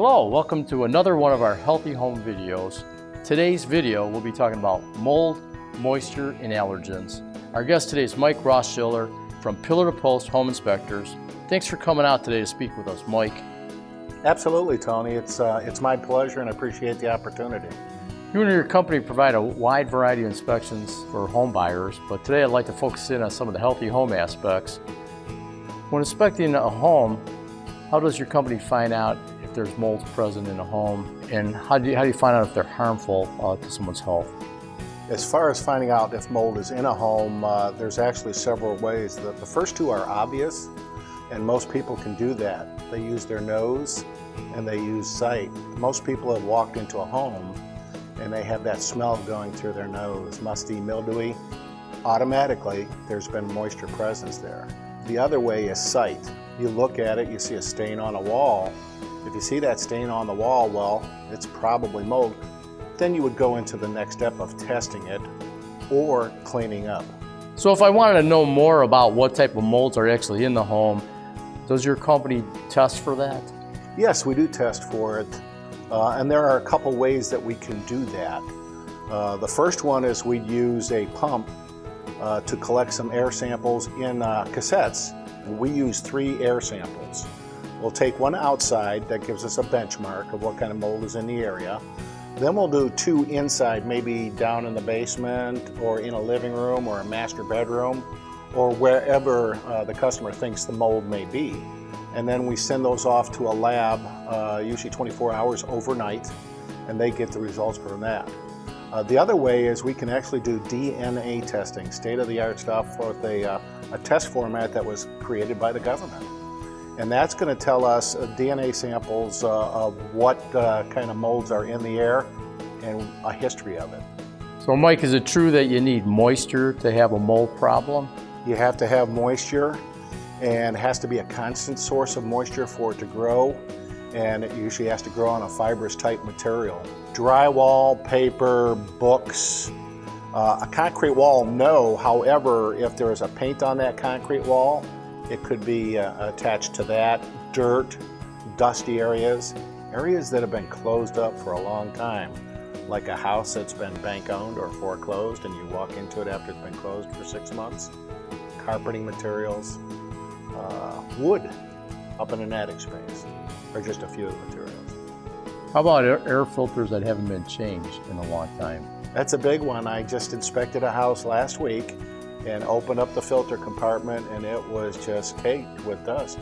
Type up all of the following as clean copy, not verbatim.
Hello, welcome to another one of our Healthy Home videos. Today's video we'll be talking about mold, moisture, and allergens. Our guest today is Mike Rothschiller from Pillar to Post Home Inspectors. Thanks for coming out today to speak with us, Mike. Absolutely, Tony. It's my pleasure and I appreciate the opportunity. You and your company provide a wide variety of inspections for home buyers, but today I'd like to focus in on some of the healthy home aspects. When inspecting a home, how does your company find out if there's molds present in a home, and how do you find out if they're harmful to someone's health? As far as finding out if mold is in a home, there's actually several ways. The first two are obvious, and most people can do that. They use their nose and they use sight. Most people have walked into a home and they have that smell going through their nose, musty, mildewy. Automatically, there's been moisture presence there. The other way is sight. You look at it, you see a stain on a wall. If you see that stain on the wall, well, it's probably mold. Then you would go into the next step of testing it or cleaning up. So if I wanted to know more about what type of molds are actually in the home, does your company test for that? Yes, we do test for it. And there are a couple ways that we can do that. The first one is we'd use a pump to collect some air samples in cassettes. We use 3 air samples. We'll take one outside that gives us a benchmark of what kind of mold is in the area. Then we'll do 2 inside, maybe down in the basement or in a living room or a master bedroom or wherever the customer thinks the mold may be. And then we send those off to a lab, usually 24 hours overnight, and they get the results from that. The other way is we can actually do DNA testing, state-of-the-art stuff with a test format that was created by the government. And that's going to tell us DNA samples of what kind of molds are in the air and a history of it. So Mike, is it true that you need moisture to have a mold problem? You have to have moisture, and it has to be a constant source of moisture for it to grow, and it usually has to grow on a fibrous type material. Drywall, paper, books, a concrete wall, no. However, if there is a paint on that concrete wall, it could be attached to that. Dirt, dusty areas that have been closed up for a long time, like a house that's been bank owned or foreclosed and you walk into it after it's been closed for 6 months. Carpeting materials, wood up in an attic space are just a few of the materials. How about air filters that haven't been changed in a long time? That's a big one. I just inspected a house last week and opened up the filter compartment and it was just caked with dust.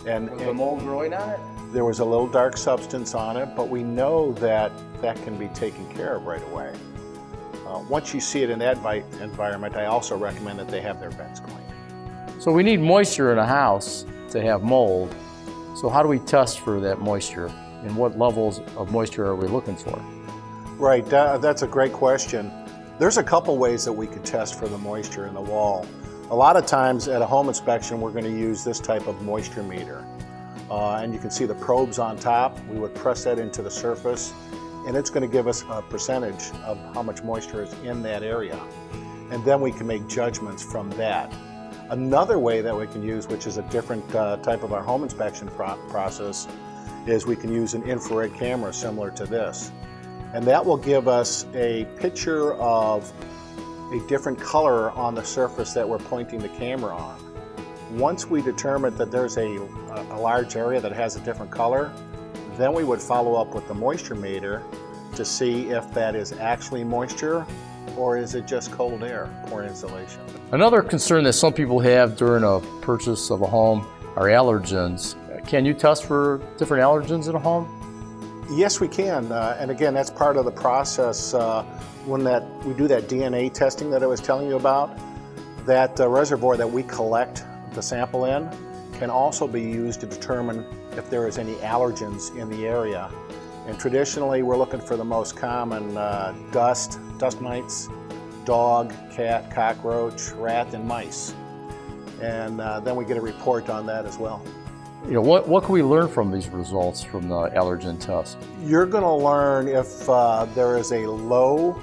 Was the mold growing on it? There was a little dark substance on it, but we know that that can be taken care of right away. Once you see it in that environment, I also recommend that they have their vents cleaned. So we need moisture in a house to have mold. So how do we test for that moisture? And what levels of moisture are we looking for? Right, that's a great question. There's a couple ways that we could test for the moisture in the wall. A lot of times at a home inspection, we're going to use this type of moisture meter. And you can see the probes on top. We would press that into the surface, and it's going to give us a percentage of how much moisture is in that area. And then we can make judgments from that. Another way that we can use, which is a different type of our home inspection process, is we can use an infrared camera similar to this. And that will give us a picture of a different color on the surface that we're pointing the camera on. Once we determine that there's a large area that has a different color, then we would follow up with the moisture meter to see if that is actually moisture or is it just cold air, poor insulation. Another concern that some people have during a purchase of a home are allergens. Can you test for different allergens in a home? Yes, we can. And again, that's part of the process. When we do that DNA testing that I was telling you about, that reservoir that we collect the sample in can also be used to determine if there is any allergens in the area. And traditionally, we're looking for the most common dust mites, dog, cat, cockroach, rat, and mice. And then we get a report on that as well. You know, what can we learn from these results from the allergen test? You're going to learn if there is a low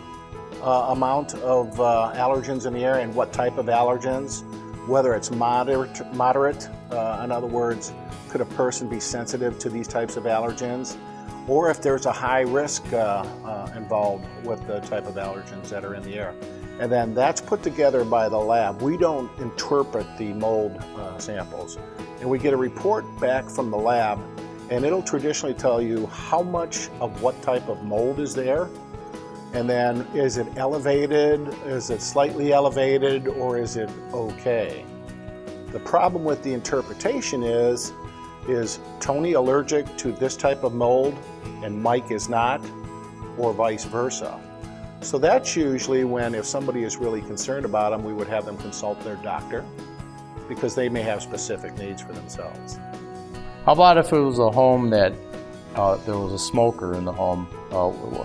amount of allergens in the air and what type of allergens, whether it's moderate, in other words, could a person be sensitive to these types of allergens? or if there's a high risk involved with the type of allergens that are in the air. And then that's put together by the lab. We don't interpret the mold samples. And we get a report back from the lab, and it'll traditionally tell you how much of what type of mold is there. And then is it elevated, is it slightly elevated, or is it okay? The problem with the interpretation is Tony allergic to this type of mold and Mike is not, or vice versa? So that's usually when, if somebody is really concerned about them, we would have them consult their doctor because they may have specific needs for themselves. How about if it was a home that there was a smoker in the home?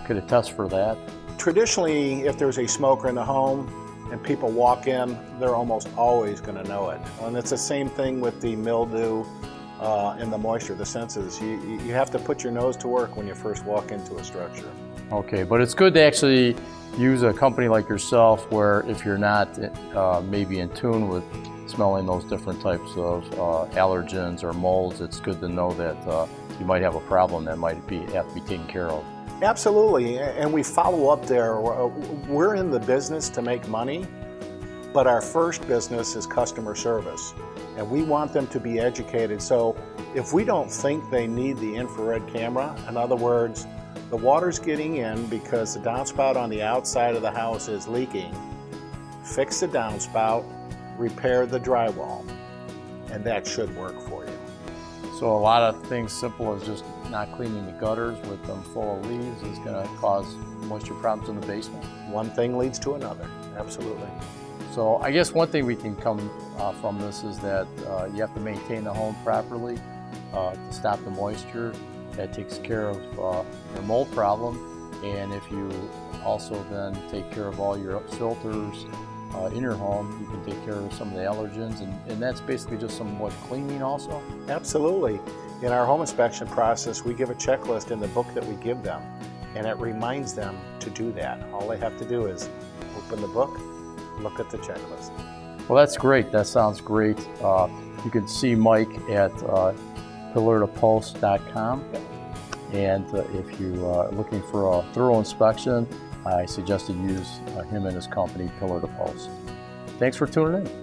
Could it test for that? Traditionally, if there's a smoker in the home and people walk in, they're almost always going to know it. And it's the same thing with the mildew and the moisture, the senses. You have to put your nose to work when you first walk into a structure. Okay, but it's good to actually use a company like yourself where if you're not maybe in tune with smelling those different types of allergens or molds, it's good to know that you might have a problem that might have to be taken care of. Absolutely, and we follow up there. We're in the business to make money, but our first business is customer service, and we want them to be educated. So if we don't think they need the infrared camera, in other words, the water's getting in because the downspout on the outside of the house is leaking, fix the downspout, repair the drywall, and that should work for you. So a lot of things simple as just not cleaning the gutters with them full of leaves is going to cause moisture problems in the basement. One thing leads to another, absolutely. So I guess one thing we can come from this is that you have to maintain the home properly to stop the moisture. That takes care of your mold problem, and if you also then take care of all your filters in your home, you can take care of some of the allergens, and that's basically just somewhat cleaning also? Absolutely. In our home inspection process, we give a checklist in the book that we give them, and it reminds them to do that. All they have to do is open the book, look at the checklist. Well, that's great. That sounds great. You can see Mike at pillartopulse.com, and if you are looking for a thorough inspection, I suggest you use him and his company, Pillar to Pulse. Thanks for tuning in.